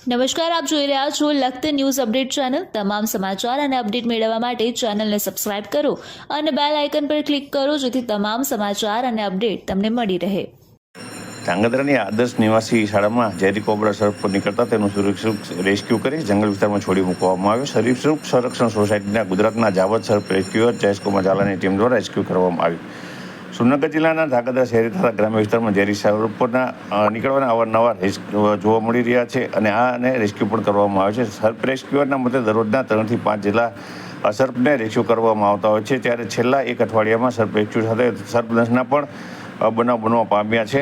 નમસ્કાર, આપ જોઈ રહ્યા છો લખત ન્યૂઝ અપડેટ ચેનલ। તમામ સમાચાર અને અપડેટ મેળવવા માટે ચેનલને સબસ્ક્રાઇબ કરો અને બેલ આઇકન પર ક્લિક કરો જેથી તમામ સમાચાર અને અપડેટ તમને મળી રહે। ધાંગધ્રાની આદર્શ નિવાસી શાળામાં ઝેરી કોબરા સર્પ નીકળતા તેનું સુરક્ષિત રેસ્ક્યુ કરી જંગલ વિસ્તારમાં છોડી મૂકવામાં આવ્યો। સરીસૃપ સંરક્ષણ સોસાયટીના ગુજરાતના જાવદ સર્પ રેસ્ક્યુઅર જયેશકુમાર ઝાલાની ટીમ દ્વારા રેસ્ક્યુ કરવામાં આવ્યું। સુરનગર જિલ્લાના ધાંગધ્રા શહેરી તથા ગ્રામ્ય વિસ્તારમાં ઝેરી સર્પના નીકળવાના અવારનવાર જોવા મળી રહ્યા છે અને આને રેસ્ક્યુ પણ કરવામાં આવે છે। સર્પ રેસ્ક્યુઅરના મતે દરરોજના 3 થી 5 જેટલા સર્પને રેસ્ક્યુ કરવામાં આવતા હોય છે, ત્યારે છેલ્લા એક અઠવાડિયામાં સર્પ રેસ્ક્યુ સાથે સર્પદંશના પણ બનાવ બનવા પામ્યા છે।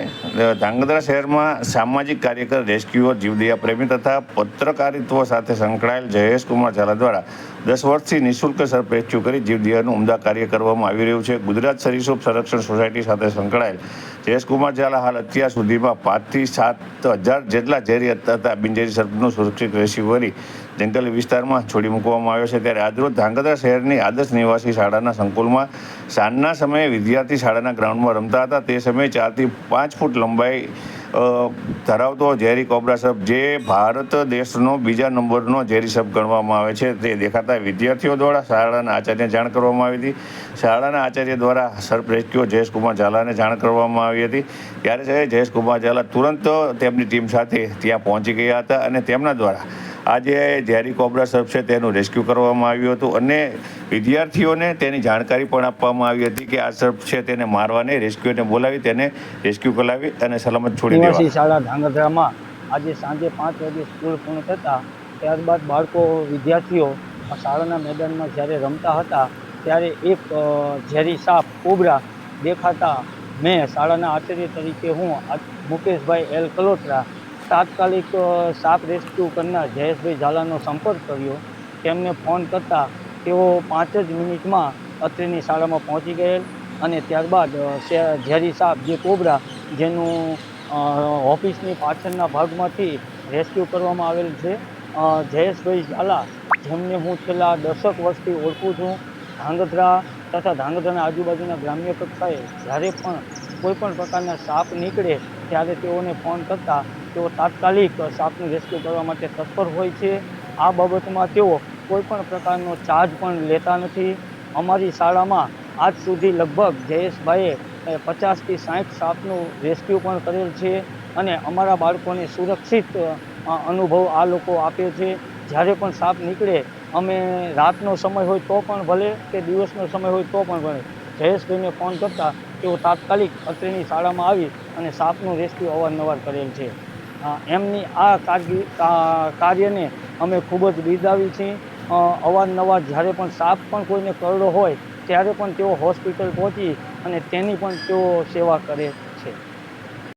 ધાંગધ્રા શહેરમાં સામાજિક કાર્યકર, રેસ્ક્યુઅર, જીવદયા પ્રેમી તથા પત્રકારિત્વ સાથે સંકળાયેલ જયેશકુમાર ઝાલા દ્વારા 10 વર્ષથી નિઃશુલ્ક સર્પ રેસ્ક્યુ કરી જીવદયાનું ઉમદા કાર્ય કરવામાં આવી રહ્યું છે। ગુજરાત સરીસૃપ સંરક્ષણ સોસાયટી સાથે સંકળાયેલ જયેશકુમાર ઝાલા હાલ અત્યાર સુધીમાં 5 થી 7 હજાર જેટલા ઝેરી તથા બિનઝેરી સર્પનું સુરક્ષિત રેસ્ક્યુ કરી જંગલ વિસ્તારમાં છોડી મૂકવામાં આવ્યો છે। ત્યારે આજરોજ ધાંગધ્રા શહેરની આદર્શ નિવાસી શાળાના સંકુલમાં સાંજના સમયે વિદ્યાર્થી શાળાના ગ્રાઉન્ડમાં રમતા હતા। તે સમયે 4 થી 5 ફૂટ લંબાઈ ધરાવતો ઝેરી કોબરા સર્પ, જે ભારત દેશનો બીજા નંબરનો ઝેરી સર્પ ગણવામાં આવે છે, તે દેખાતા વિદ્યાર્થીઓ દ્વારા શાળાના આચાર્યને જાણ કરવામાં આવી હતી। શાળાના આચાર્ય દ્વારા સર્પ રેસ્ક્યુઅર જયેશકુમાર ઝાલાને જાણ કરવામાં આવી હતી, ત્યારે જયેશકુમાર ઝાલા તુરંત તેમની ટીમ સાથે ત્યાં પહોંચી ગયા હતા અને તેમના દ્વારા આ જે ઝેરી કોબરા સર્પ છે તેનું રેસ્ક્યુ કરવામાં આવ્યું હતું અને વિદ્યાર્થીઓને તેની જાણકારી પણ આપવામાં આવી હતી કે આ સર્પ છે તેને મારવા નહીં, રેસ્ક્યુઅરને બોલાવી તેને રેસ્ક્યુ કરાવી અને સલામત છોડી દેવા। નિવાસી શાળા ધાંગધ્રામાં આજે સાંજે 5 વાગે સ્કૂલ પૂર્ણ થતાં ત્યારબાદ વિદ્યાર્થીઓ શાળાના મેદાનમાં જ્યારે રમતા હતા ત્યારે એક ઝેરી સાપ કોબરા દેખાતા મેં શાળાના આચાર્ય તરીકે હું મુકેશભાઈ એલ કલોત્રા તાત્કાલિક સાપ રેસ્ક્યુ કરનાર જયેશભાઈ ઝાલાનો સંપર્ક કર્યો। તેમને ફોન કરતાં તેઓ 5 જ મિનિટમાં અત્રેની શાળામાં પહોંચી ગયેલ અને ત્યારબાદ ઝેરી સાપ જે કોબરા જેનું ઓફિસની પાછળના ભાગમાંથી રેસ્ક્યુ કરવામાં આવેલ છે। જયેશભાઈ ઝાલા, જેમને હું છેલ્લા 10 વર્ષથી ઓળખું છું, ધાંગધ્રા તથા ધાંગધ્રાના આજુબાજુના ગ્રામ્ય કક્ષાએ જ્યારે પણ કોઈપણ પ્રકારના સાપ નીકળે ત્યારે તેઓને ફોન કરતાં તેઓ તાત્કાલિક સાપનું રેસ્ક્યુ કરવા માટે તત્પર હોય છે। આ બાબતમાં તેઓ કોઈપણ પ્રકારનો ચાર્જ પણ લેતા નથી। અમારી શાળામાં આજ સુધી લગભગ જયેશભાઈએ 50 થી 60 સાપનું રેસ્ક્યુ પણ કરેલ છે અને અમારા બાળકોને સુરક્ષિત અનુભવ આ લોકો આપે છે। જ્યારે પણ સાપ નીકળે, અમે રાતનો સમય હોય તો પણ ભલે કે દિવસનો સમય હોય તો પણ ભલે જયેશભાઈને ફોન કરતાં તેઓ તાત્કાલિક અત્રેની શાળામાં આવી અને સાપનું રેસ્ક્યુ અવારનવાર કરેલ છે। એમની આ કાર્યને અમે ખૂબ જ બિરદાવી છીએ। અવારનવાર જ્યારે પણ સાપ પણ કોઈને કરડો હોય ત્યારે પણ તેઓ હોસ્પિટલ પહોંચી અને તેની પણ તેઓ સેવા કરે છે।